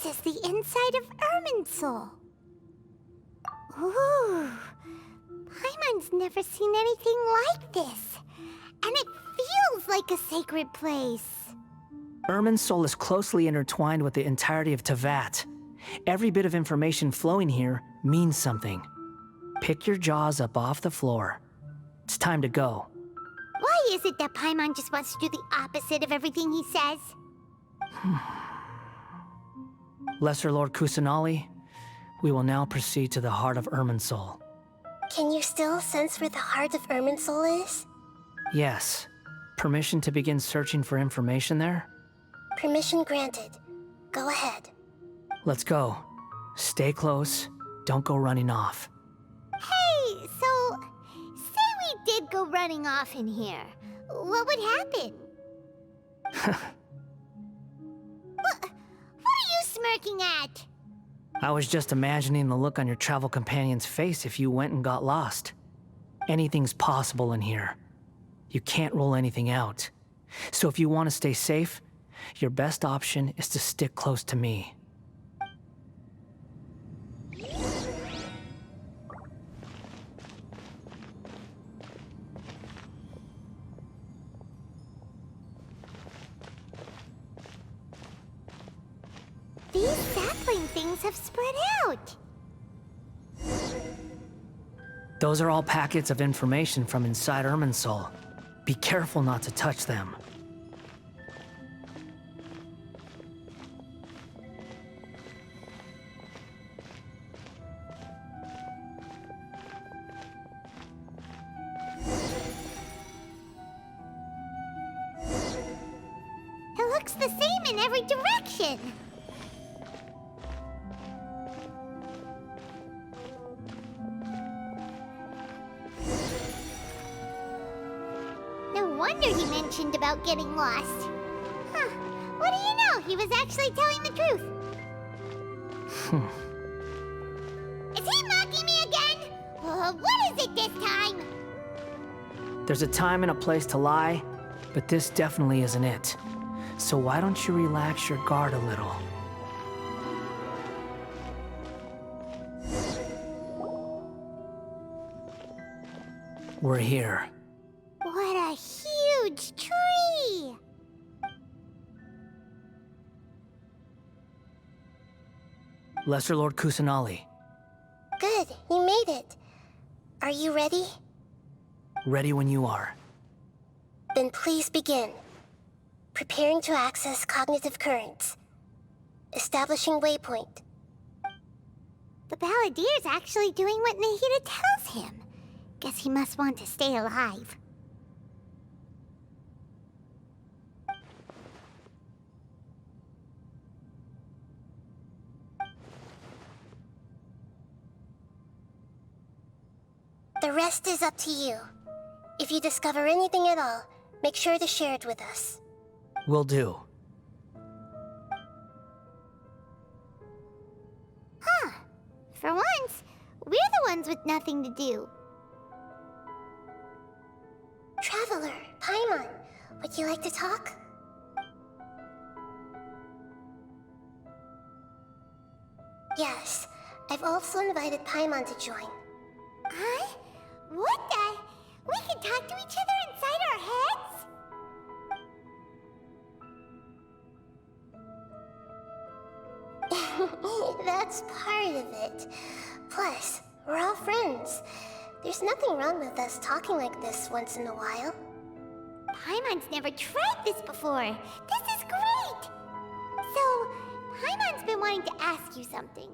is the inside of Irminsul. Ooh, Paimon's never seen anything like this. And it feels like a sacred place. Irminsul is closely intertwined with the entirety of Teyvat. Every bit of information flowing here means something. Pick your jaws up off the floor. It's time to go. Why is it that Paimon just wants to do the opposite of everything he says? Lesser Lord Kusanali, we will now proceed to the heart of Irminsul. Can you still sense where the heart of Irminsul is? Yes. Permission to begin searching for information there? Permission granted. Go ahead. Let's go. Stay close. Don't go running off. Hey, so, say we did go running off in here. What would happen? What are you smirking at? I was just imagining the look on your travel companion's face if you went and got lost. Anything's possible in here. You can't rule anything out. So if you want to stay safe, your best option is to stick close to me. These sapling things have spread out. Those are all packets of information from inside Irminsul. Be careful not to touch them. It looks the same in every direction. No wonder he mentioned about getting lost. Huh. What do you know? He was actually telling the truth. Is he mocking me again? What is it this time? There's a time and a place to lie, but this definitely isn't it. So why don't you relax your guard a little? We're here. What a huge tree! Lesser Lord Kusanali, Good, you made it. Are you ready? ready when you are. Then please begin. Preparing to access cognitive currents. Establishing waypoint. The Balladier's actually doing what Nahida tells him. Guess he must want to stay alive. The rest is up to you. If you discover anything at all, make sure to share it with us. Will do. Huh. For once, we're the ones with nothing to do. Traveler, Paimon, would you like to talk? Yes, I've also invited Paimon to join. Huh? What the? We can talk to each other inside our heads? That's part of it. Plus, we're all friends. There's nothing wrong with us talking like this once in a while. Paimon's never tried this before. This is great! So, Paimon's been wanting to ask you something.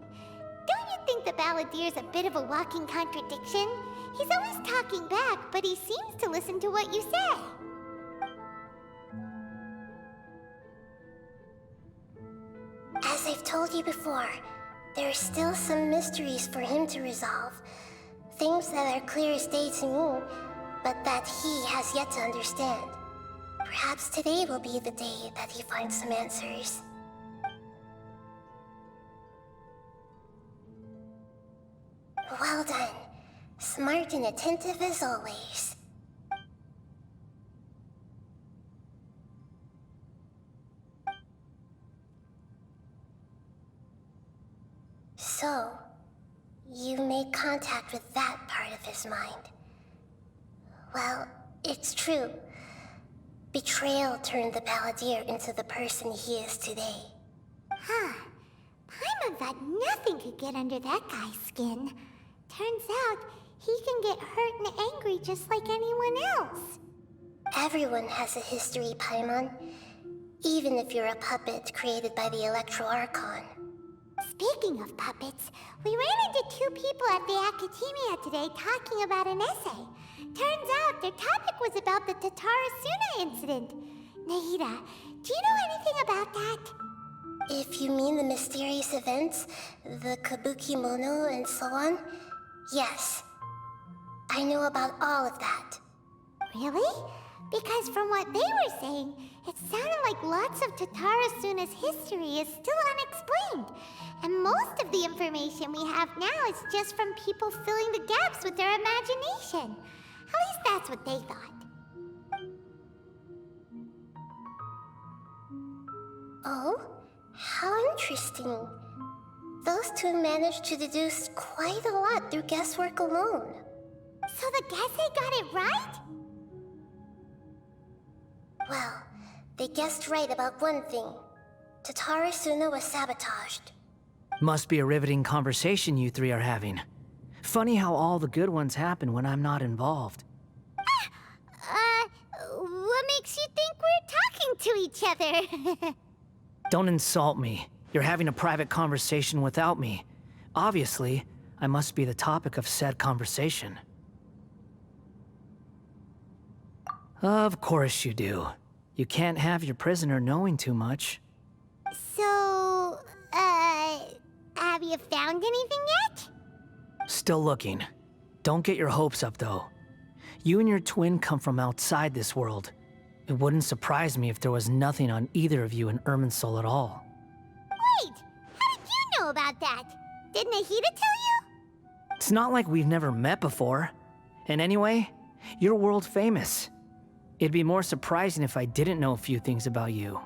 Don't you think the Balladier's a bit of a walking contradiction? He's always talking back, but he seems to listen to what you say. As I've told you before, there are still some mysteries for him to resolve. Things that are clear as day to me, but that he has yet to understand. Perhaps today will be the day that he finds some answers. Well done. Smart and attentive as always. So, you made contact with that part of his mind. Well, it's true. Betrayal turned the Balladeer into the person he is today. Huh. Paimon thought nothing could get under that guy's skin. Turns out, he can get hurt and angry just like anyone else. Everyone has a history, Paimon. Even if you're a puppet created by the Electro Archon. Speaking of puppets, we ran into two people at the Academia today talking about an essay. Turns out their topic was about the Tatara Suna incident. Nahida, do you know anything about that? If you mean the mysterious events, the Kabuki Mono and so on, yes. I know about all of that. Really? Because from what they were saying, it sounded like lots of Tatara Suna's history is still unexplained. And most of the information we have now is just from people filling the gaps with their imagination. At least that's what they thought. Oh? How interesting. Those two managed to deduce quite a lot through guesswork alone. So the Gesse got it right? Well, they guessed right about one thing. Tatara Suna was sabotaged. Must be a riveting conversation you three are having. Funny how all the good ones happen when I'm not involved. What makes you think we're talking to each other? Don't insult me. You're having a private conversation without me. Obviously, I must be the topic of said conversation. Of course you do. You can't have your prisoner knowing too much. So, have you found anything yet? Still looking. Don't get your hopes up, though. You and your twin come from outside this world. It wouldn't surprise me if there was nothing on either of you in Irminsul at all. Wait! How did you know about that? Did Nahida tell you? It's not like we've never met before. And anyway, you're world famous. It'd be more surprising if I didn't know a few things about you.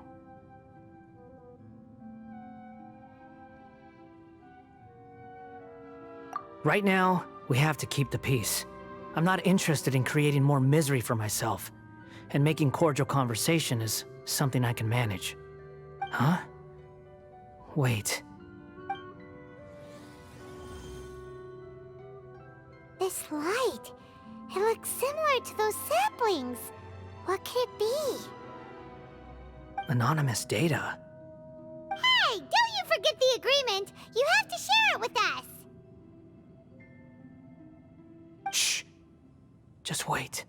Right now, we have to keep the peace. I'm not interested in creating more misery for myself, and making cordial conversation is something I can manage. Huh? Wait. This light, it looks similar to those saplings. What could it be? Anonymous data. Hey, don't you forget the agreement! You have to share it with us! Shh. Just wait.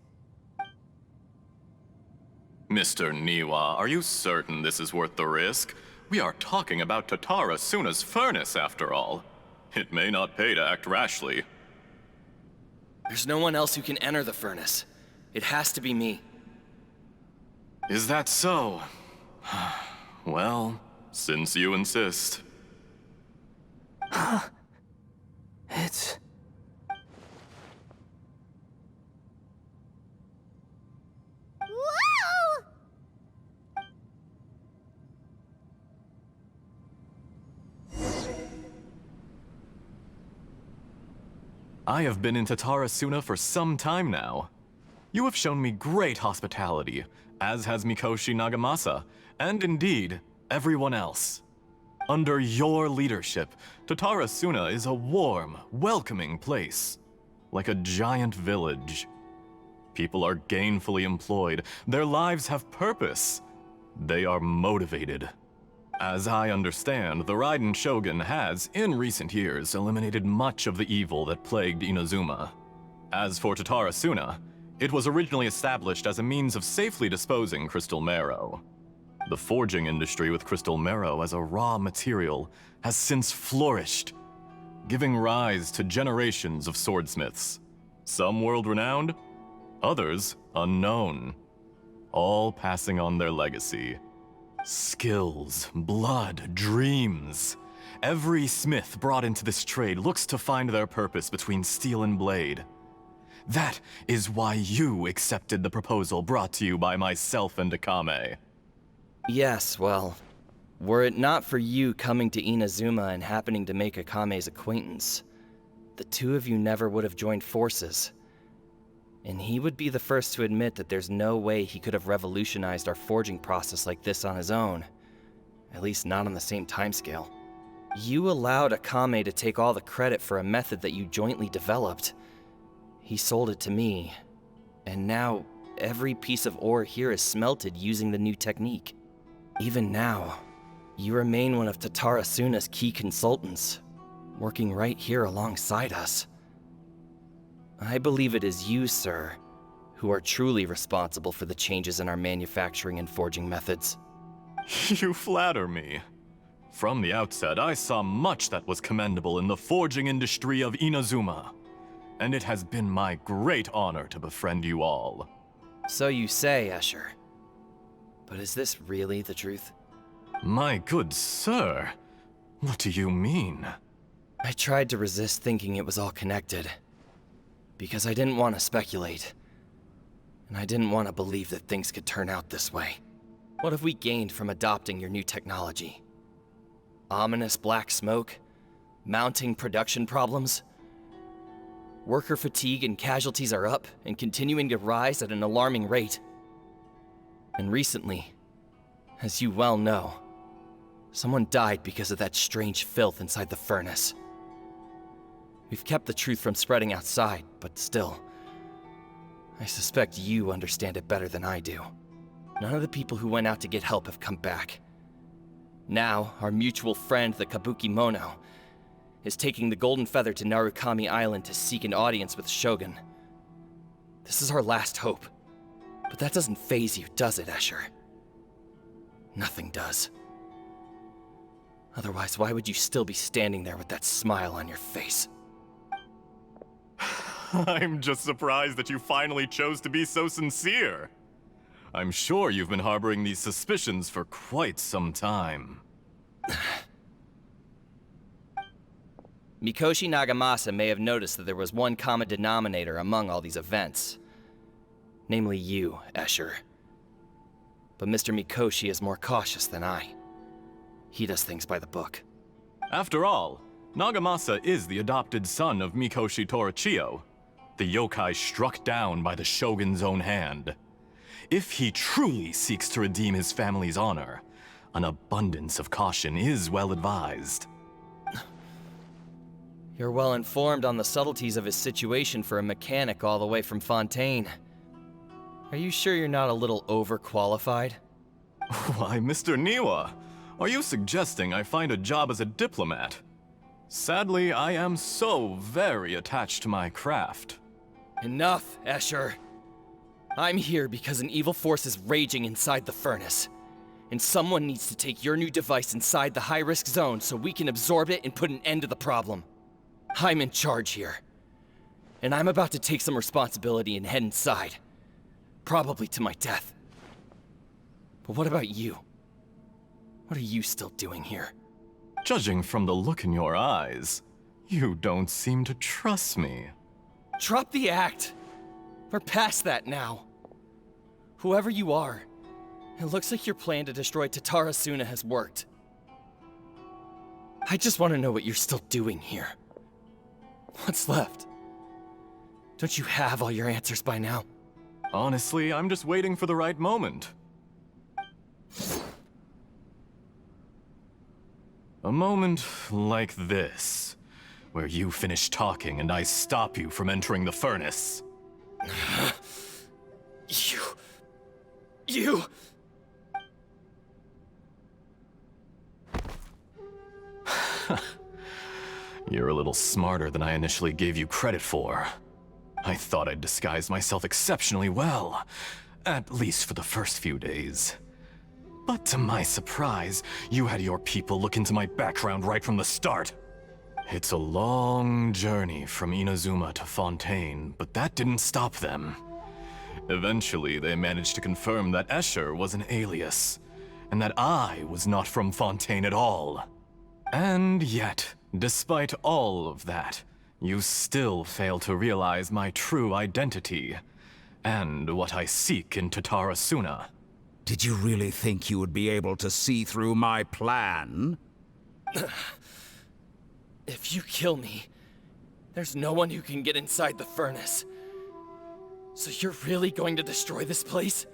Mr. Niwa, are you certain this is worth the risk? We are talking about Tatara Suna's furnace, after all. It may not pay to act rashly. There's no one else who can enter the furnace. It has to be me. Is that so? Well, since you insist. It's... Whoa! I have been in Tatara Suna for some time now. You have shown me great hospitality, as has Mikoshi Nagamasa, and indeed, everyone else. Under your leadership, Tatara Suna is a warm, welcoming place, like a giant village. People are gainfully employed, their lives have purpose. They are motivated. As I understand, the Raiden Shogun has, in recent years, eliminated much of the evil that plagued Inazuma. As for Tatara Suna, it was originally established as a means of safely disposing crystal marrow. The forging industry with crystal marrow as a raw material has since flourished, giving rise to generations of swordsmiths. Some world-renowned, others unknown, all passing on their legacy. Skills, blood, dreams. Every smith brought into this trade looks to find their purpose between steel and blade. That is why you accepted the proposal brought to you by myself and Akame. Yes, well, Were it not for you coming to Inazuma and happening to make Akame's acquaintance, the two of you never would have joined forces. And he would be the first to admit that there's no way he could have revolutionized our forging process like this on his own. At least not on the same timescale. You allowed Akame to take all the credit for a method that you jointly developed. He sold it to me, and now every piece of ore here is smelted using the new technique. Even now, you remain one of Tatara Suna's key consultants, working right here alongside us. I believe it is you, sir, who are truly responsible for the changes in our manufacturing and forging methods. You flatter me. From the outset, I saw much that was commendable in the forging industry of Inazuma, and it has been my great honor to befriend you all. So you say, Escher. But is this really the truth? My good sir, what do you mean? I tried to resist thinking it was all connected, because I didn't want to speculate, and I didn't want to believe that things could turn out this way. What have we gained from adopting your new technology? Ominous black smoke? Mounting production problems? Worker fatigue and casualties are up and continuing to rise at an alarming rate. And recently, as you well know, someone died because of that strange filth inside the furnace. We've kept the truth from spreading outside, but still, I suspect you understand it better than I do. None of the people who went out to get help have come back. Now, our mutual friend, the Kabuki Mono, is taking the Golden Feather to Narukami Island to seek an audience with Shogun. This is our last hope. But that doesn't faze you, does it, Escher? Nothing does. Otherwise, why would you still be standing there with that smile on your face? I'm just surprised that you finally chose to be so sincere. I'm sure you've been harboring these suspicions for quite some time. Mikoshi Nagamasa may have noticed that there was one common denominator among all these events. Namely you, Escher. But Mr. Mikoshi is more cautious than I. He does things by the book. After all, Nagamasa is the adopted son of Mikoshi Torichio, the yokai struck down by the Shogun's own hand. If he truly seeks to redeem his family's honor, an abundance of caution is well advised. You're well informed on the subtleties of his situation for a mechanic all the way from Fontaine. Are you sure you're not a little overqualified? Why, Mr. Niwa, are you suggesting I find a job as a diplomat? Sadly, I am so very attached to my craft. Enough, Escher. I'm here because an evil force is raging inside the furnace. And someone needs to take your new device inside the high-risk zone so we can absorb it and put an end to the problem. I'm in charge here. And I'm about to take some responsibility and head inside. Probably to my death. But what about you? What are you still doing here? Judging from the look in your eyes, you don't seem to trust me. Drop the act! We're past that now. Whoever you are, it looks like your plan to destroy Tatara Suna has worked. I just want to know what you're still doing here. What's left? Don't you have all your answers by now? Honestly, I'm just waiting for the right moment. A moment like this, where you finish talking and I stop you from entering the furnace. You... You're a little smarter than I initially gave you credit for. I thought I'd disguised myself exceptionally well, at least for the first few days. But to my surprise, you had your people look into my background right from the start. It's a long journey from Inazuma to Fontaine, but that didn't stop them. Eventually, they managed to confirm that Escher was an alias, and that I was not from Fontaine at all. And yet, despite all of that, you still fail to realize my true identity, and what I seek in Tatara Suna. Did you really think you would be able to see through my plan? If you kill me, there's no one who can get inside the furnace. So you're really going to destroy this place?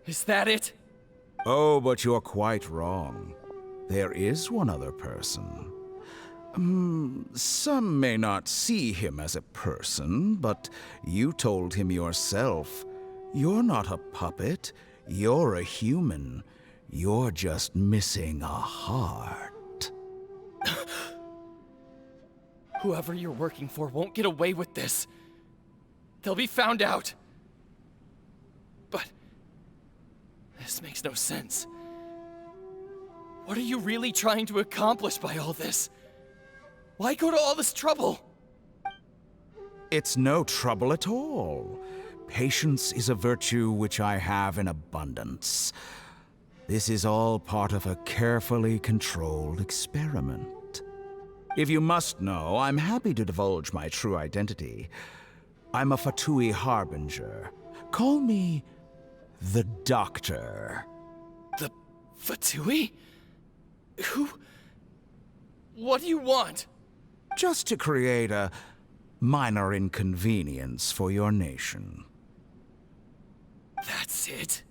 Is that it? Oh, but you're quite wrong. There is one other person. Some may not see him as a person, but you told him yourself. You're not a puppet. You're a human. You're just missing a heart. Whoever you're working for won't get away with this. They'll be found out. But this makes no sense. What are you really trying to accomplish by all this? Why go to all this trouble? It's no trouble at all. Patience is a virtue which I have in abundance. This is all part of a carefully controlled experiment. If you must know, I'm happy to divulge my true identity. I'm a Fatui Harbinger. Call me the Doctor. The Fatui? Who? What do you want? Just to create a minor inconvenience for your nation. That's it?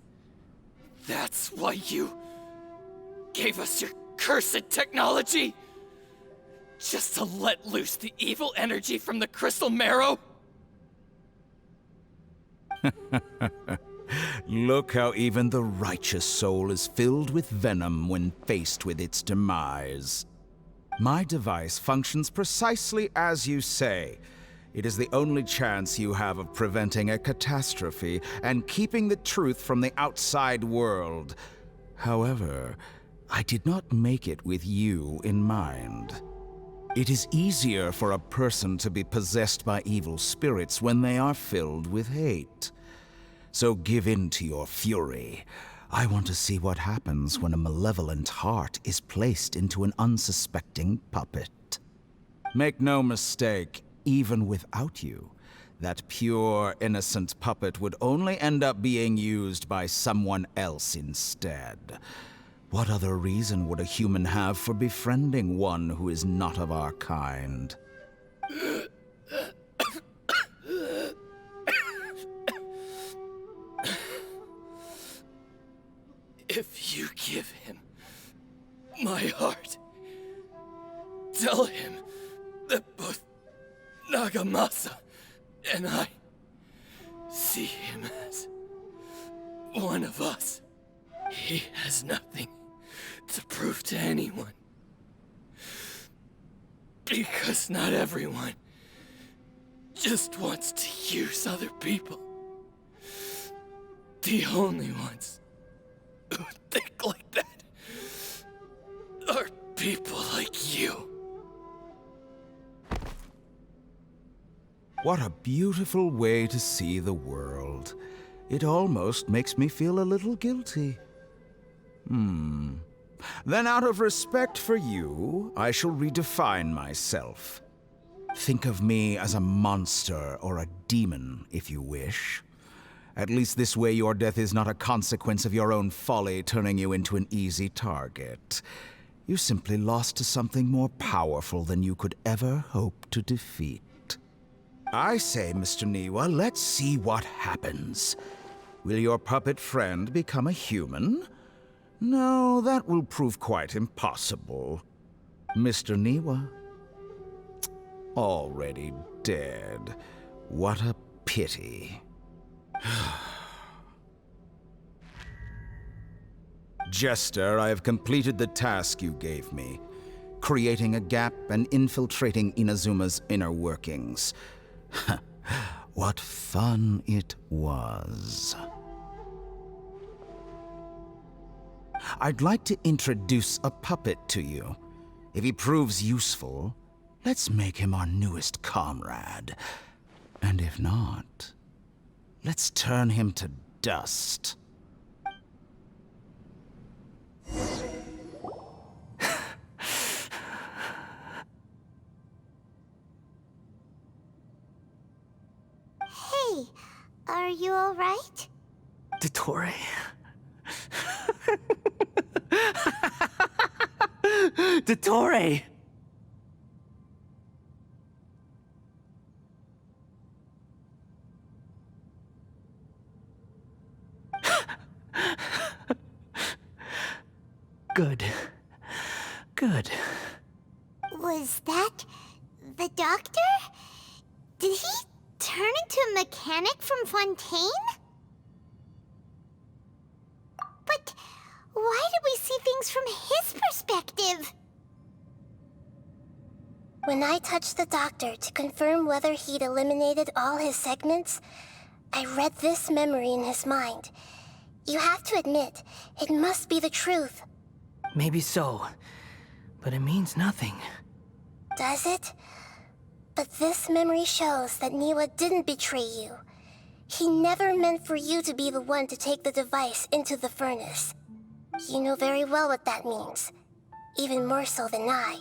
That's why you gave us your cursed technology? Just to let loose the evil energy from the crystal marrow? Look how even the righteous soul is filled with venom when faced with its demise. My device functions precisely as you say. It is the only chance you have of preventing a catastrophe and keeping the truth from the outside world. However, I did not make it with you in mind. It is easier for a person to be possessed by evil spirits when they are filled with hate. So give in to your fury. I want to see what happens when a malevolent heart is placed into an unsuspecting puppet. Make no mistake, even without you, that pure, innocent puppet would only end up being used by someone else instead. What other reason would a human have for befriending one who is not of our kind? If you give him my heart, tell him that both Nagamasa and I see him as one of us. He has nothing to prove to anyone. Because not everyone just wants to use other people. The only ones who think like that are people like you. What a beautiful way to see the world. It almost makes me feel a little guilty. Then out of respect for you, I shall redefine myself. Think of me as a monster or a demon, if you wish. At least this way your death is not a consequence of your own folly turning you into an easy target. You simply lost to something more powerful than you could ever hope to defeat. I say, Mr. Niwa, let's see what happens. Will your puppet friend become a human? No, that will prove quite impossible. Mr. Niwa? Already dead. What a pity. Jester, I have completed the task you gave me. Creating a gap and infiltrating Inazuma's inner workings. What fun it was. I'd like to introduce a puppet to you. If he proves useful, let's make him our newest comrade. And if not, let's turn him to dust. Hey, are you alright? Dottore, Dottore! Good. Good. Was that the doctor? Did he turn into a mechanic from Fontaine? But why did we see things from his perspective? When I touched the doctor to confirm whether he'd eliminated all his segments, I read this memory in his mind. You have to admit, it must be the truth. Maybe so, but it means nothing. Does it? But this memory shows that Niwa didn't betray you. He never meant for you to be the one to take the device into the furnace. You know very well what that means. Even more so than I.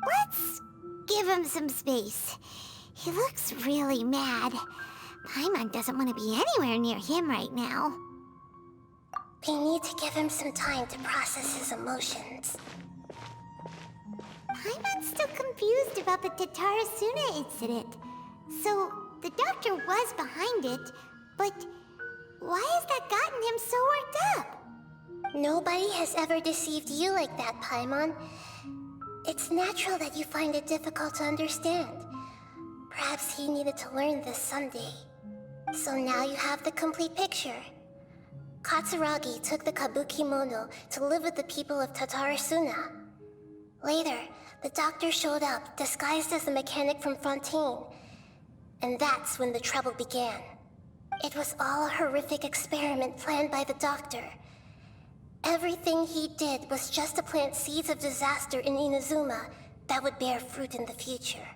Let's give him some space. He looks really mad. Paimon doesn't want to be anywhere near him right now. We need to give him some time to process his emotions. Paimon's still confused about the Tatarasuna incident. So, the doctor was behind it, but why has that gotten him so worked up? Nobody has ever deceived you like that, Paimon. It's natural that you find it difficult to understand. Perhaps he needed to learn this someday. So now you have the complete picture. Katsuragi took the Kabukimono to live with the people of Tatarasuna. Later, the doctor showed up, disguised as a mechanic from Fontaine. And that's when the trouble began. It was all a horrific experiment planned by the doctor. Everything he did was just to plant seeds of disaster in Inazuma that would bear fruit in the future.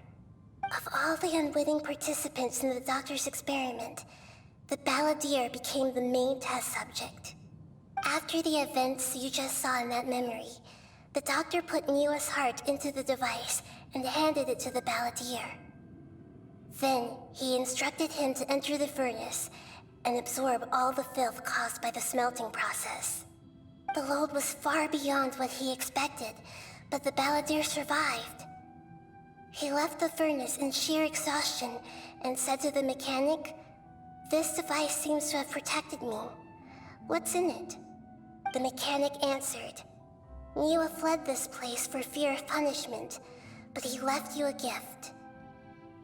Of all the unwitting participants in the doctor's experiment, the balladeer became the main test subject. After the events you just saw in that memory, the doctor put Niwa's heart into the device and handed it to the balladeer. Then, he instructed him to enter the furnace and absorb all the filth caused by the smelting process. The load was far beyond what he expected, but the balladeer survived. He left the furnace in sheer exhaustion and said to the mechanic, "This device seems to have protected me. What's in it?" The mechanic answered, "Niwa fled this place for fear of punishment, but he left you a gift.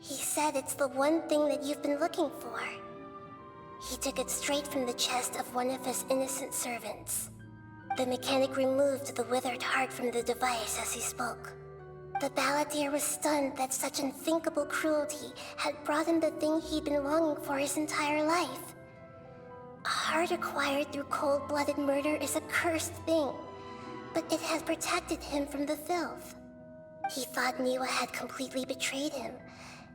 He said it's the one thing that you've been looking for." He took it straight from the chest of one of his innocent servants. The mechanic removed the withered heart from the device as he spoke. The balladeer was stunned that such unthinkable cruelty had brought him the thing he'd been longing for his entire life. A heart acquired through cold-blooded murder is a cursed thing, but it had protected him from the filth. He thought Niwa had completely betrayed him,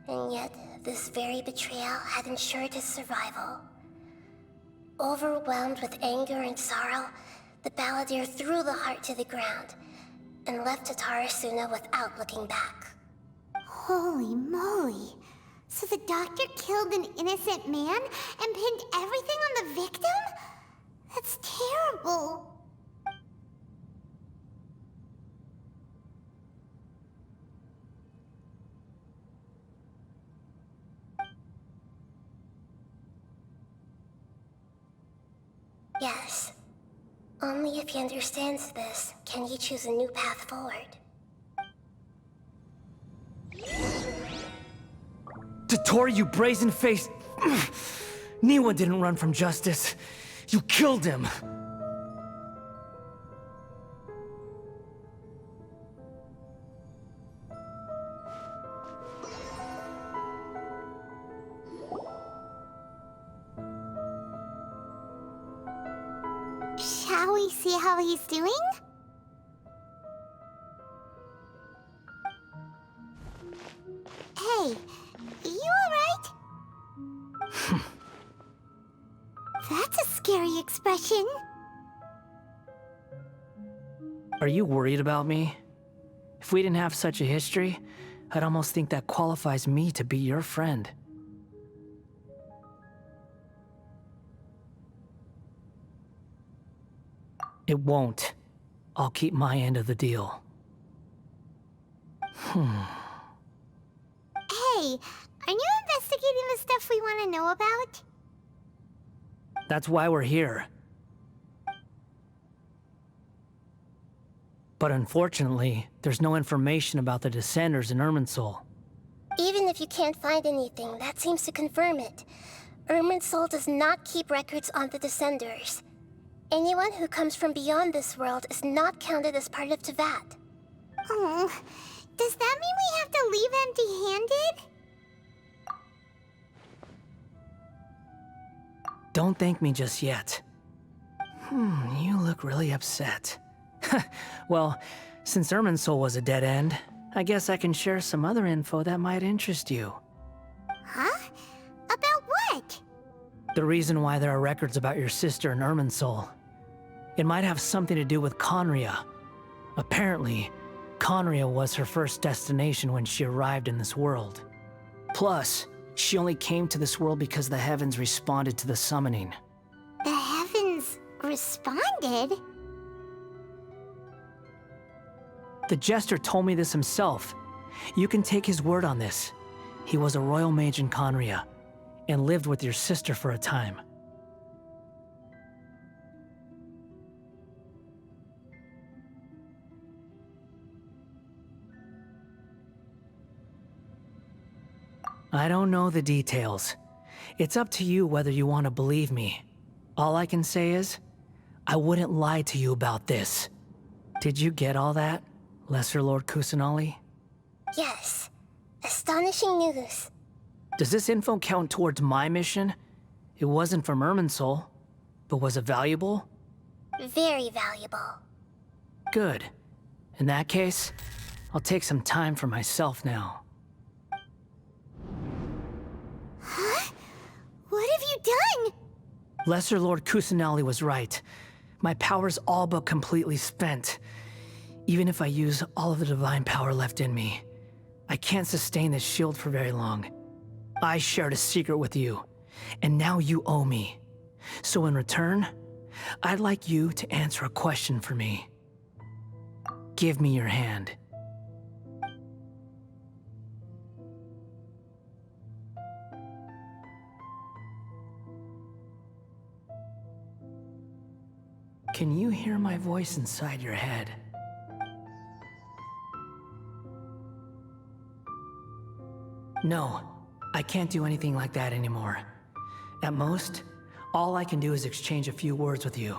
and yet this very betrayal had ensured his survival. Overwhelmed with anger and sorrow, the balladeer threw the heart to the ground and left Tatarasuna without looking back. Holy moly. So the doctor killed an innocent man and pinned everything on the victim? That's terrible. Yes. Only if he understands this can he choose a new path forward. Dottore, you brazen-faced... Niwa didn't run from justice. You killed him. Shall we see how he's doing? Hey, you alright? That's a scary expression. Are you worried about me? If we didn't have such a history, I'd almost think that qualifies me to be your friend. It won't. I'll keep my end of the deal. Hey, are you investigating the stuff we want to know about? That's why we're here. But unfortunately, there's no information about the Descenders in Irminsul. Even if you can't find anything, that seems to confirm it. Irminsul does not keep records on the Descenders. Anyone who comes from beyond this world is not counted as part of Tevat. Oh, does that mean we have to leave empty-handed? Don't thank me just yet. You look really upset. Well, since Irminsul was a dead end, I guess I can share some other info that might interest you. Huh? About what? The reason why there are records about your sister in Irminsul. It might have something to do with Conria. Apparently, Conria was her first destination when she arrived in this world. Plus, she only came to this world because the heavens responded to the summoning. The heavens responded? The Jester told me this himself. You can take his word on this. He was a royal mage in Conria, and lived with your sister for a time. I don't know the details. It's up to you whether you want to believe me. All I can say is, I wouldn't lie to you about this. Did you get all that, Lesser Lord Kusanali? Yes. Astonishing news. Does this info count towards my mission? It wasn't from Irminsul, but was it valuable? Very valuable. Good. In that case, I'll take some time for myself now. Huh? What have you done? Lesser Lord Kusanali was right. My power's all but completely spent. Even if I use all of the divine power left in me, I can't sustain this shield for very long. I shared a secret with you, and now you owe me. So in return, I'd like you to answer a question for me. Give me your hand. Can you hear my voice inside your head? No, I can't do anything like that anymore. At most, all I can do is exchange a few words with you.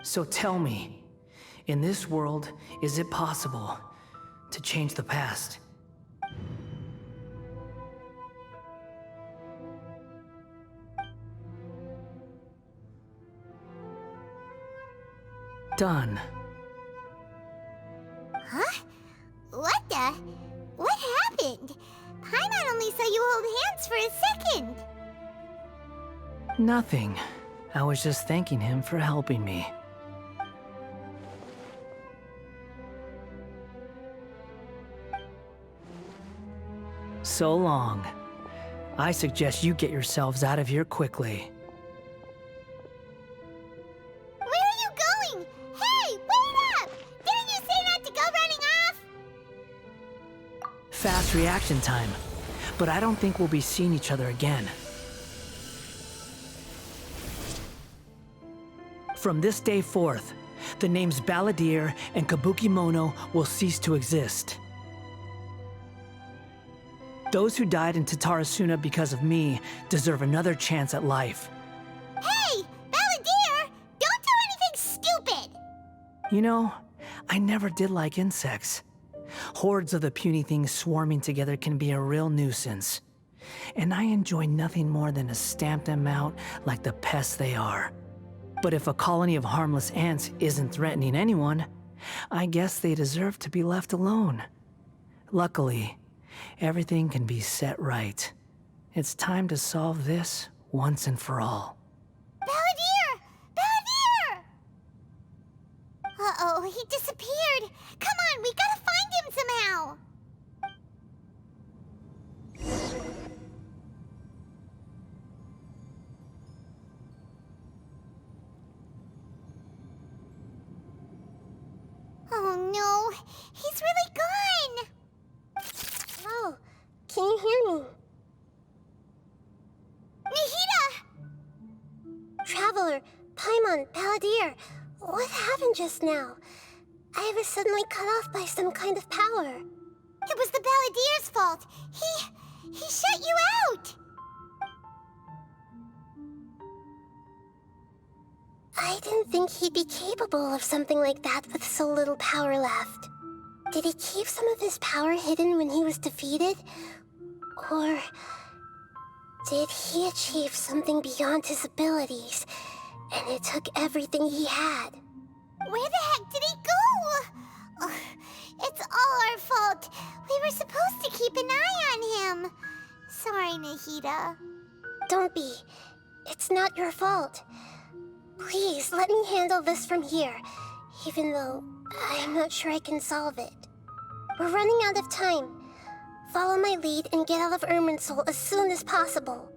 So tell me, in this world, is it possible to change the past? Done. Huh? What the? What happened? Paimon only saw you hold hands for a second. Nothing. I was just thanking him for helping me. So long. I suggest you get yourselves out of here quickly. Where are you going? Hey, wait up! Didn't you say not to go running off? Fast reaction time. But I don't think we'll be seeing each other again. From this day forth, the names Balladeer and Kabukimono will cease to exist. Those who died in Tatarasuna because of me deserve another chance at life. Hey, Balladeer! Don't do anything stupid! You know, I never did like insects. Hordes of the puny things swarming together can be a real nuisance. And I enjoy nothing more than to stamp them out like the pests they are. But if a colony of harmless ants isn't threatening anyone, I guess they deserve to be left alone. Luckily, everything can be set right. It's time to solve this once and for all. Balladeer! Balladeer! Uh-oh, he disappeared. Come on, we gotta find him somehow. Oh no, he's really gone. Oh, can you hear me? Nahida! Traveler, Paimon, Palladir, what happened just now? I was suddenly cut off by some kind of power. It was the Balladeer's fault. He shut you out. I didn't think he'd be capable of something like that with so little power left. Did he keep some of his power hidden when he was defeated? Or did he achieve something beyond his abilities, and it took everything he had? Where the heck did he go? Ugh, it's all our fault. We were supposed to keep an eye on him. Sorry, Nahida. Don't be. It's not your fault. Please, let me handle this from here, even though I'm not sure I can solve it. We're running out of time. Follow my lead and get out of Irminsul as soon as possible.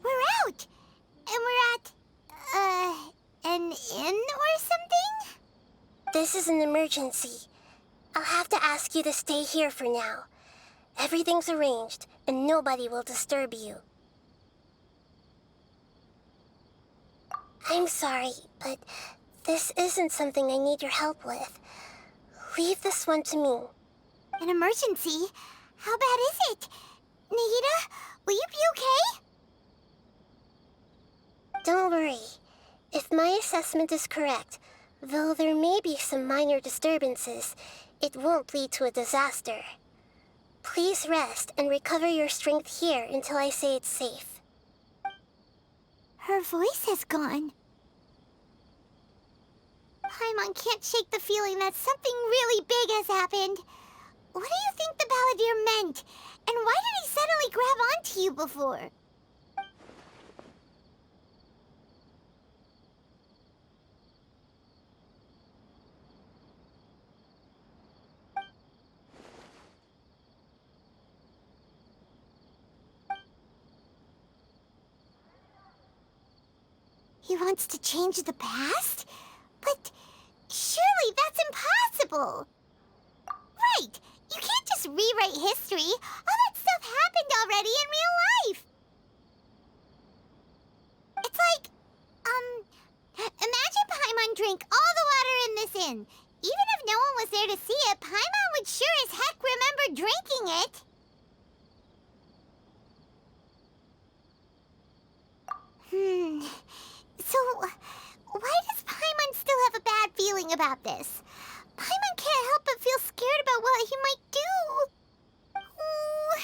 We're out! And we're at, an inn or something? This is an emergency. I'll have to ask you to stay here for now. Everything's arranged, and nobody will disturb you. I'm sorry, but this isn't something I need your help with. Leave this one to me. An emergency? How bad is it? Nahida, will you be okay? Don't worry. If my assessment is correct, though there may be some minor disturbances, it won't lead to a disaster. Please rest and recover your strength here until I say it's safe. Her voice has gone. Paimon can't shake the feeling that something really big has happened. What do you think the Balladeer meant? And why did he suddenly grab onto you before? He wants to change the past? But surely that's impossible! Right! You can't just rewrite history! All that stuff happened already in real life! It's like, imagine Paimon drank all the water in this inn. Even if no one was there to see it, Paimon would sure as heck remember drinking it! So, why does Paimon still have a bad feeling about this? Paimon can't help but feel scared about what he might do. Oh,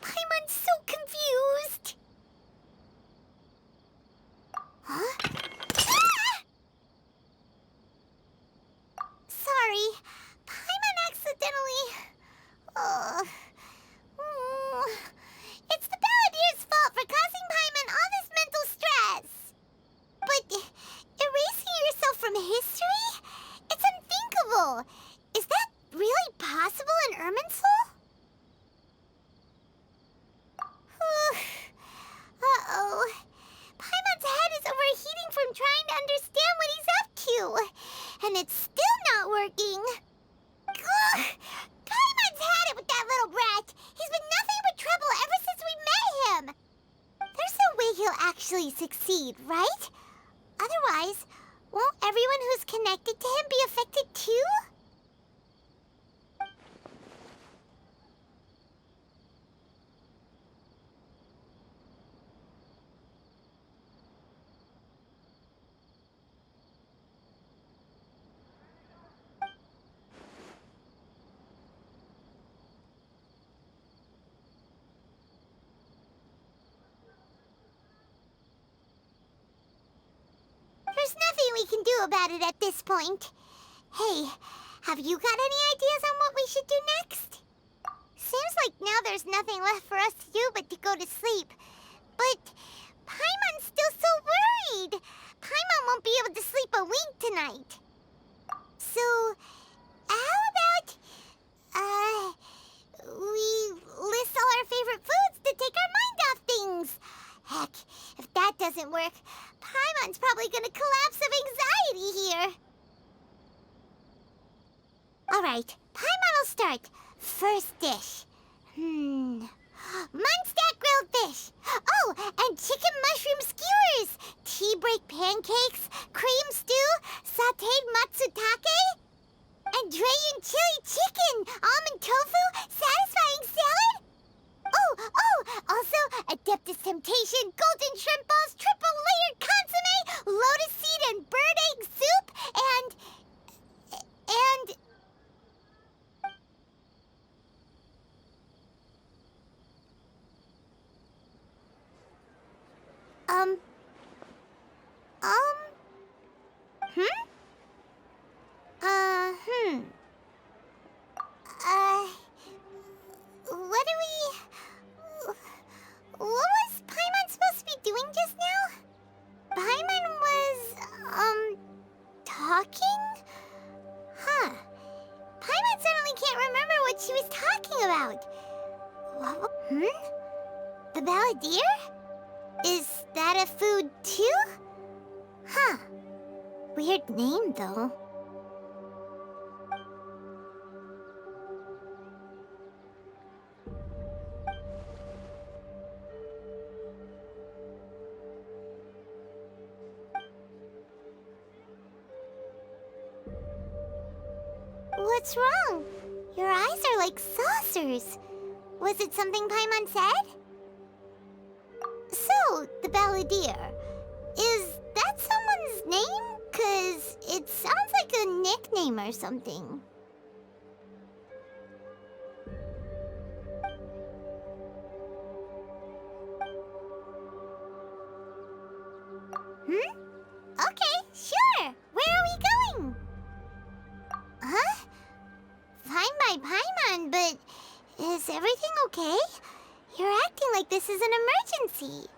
Paimon's so confused. Huh? Ah! Sorry, Paimon accidentally... It's the Balladeer's fault for causing Paimon all this mental stress. But erasing yourself from history? It's unthinkable. Is that really possible in Irminsul? Uh-oh. Paimon's head is overheating from trying to understand what he's up to. And it's still not working. Ugh. Paimon's had it with that little brat. He's been nothing but trouble ever since we met him. There's no way he'll actually succeed, right? Otherwise, won't everyone who's connected to him be affected too? There's nothing we can do about it at this point. Hey, have you got any ideas on what we should do next? Seems like now there's nothing left for us to do but to go to sleep. But Paimon's still so worried. Paimon won't be able to sleep a wink tonight. So, how about, we list all our favorite foods to take our mind off things? Heck, if that doesn't work, Paimon's probably gonna collapse of anxiety here. Alright, Paimon will start. First dish. Munstack grilled fish. Oh, and chicken mushroom skewers. Tea break pancakes, cream stew, sauteed matsutake, and Dragon chili chicken, almond tofu, satisfying salad. Also, Adeptus Temptation, golden shrimp balls, triple layered consomme, lotus seed and bird egg soup, and... What was Paimon supposed to be doing just now? Paimon was, talking? Huh. Paimon suddenly can't remember what she was talking about. The Balladeer? Is that a food too? Huh. Weird name, though. What's wrong? Your eyes are like saucers. Was it something Paimon said? So, the Balladeer. Is that someone's name? 'Cause it sounds like a nickname or something. Okay, sure. Where are we going? Huh? Fine by Paimon, but is everything okay? You're acting like this is an emergency.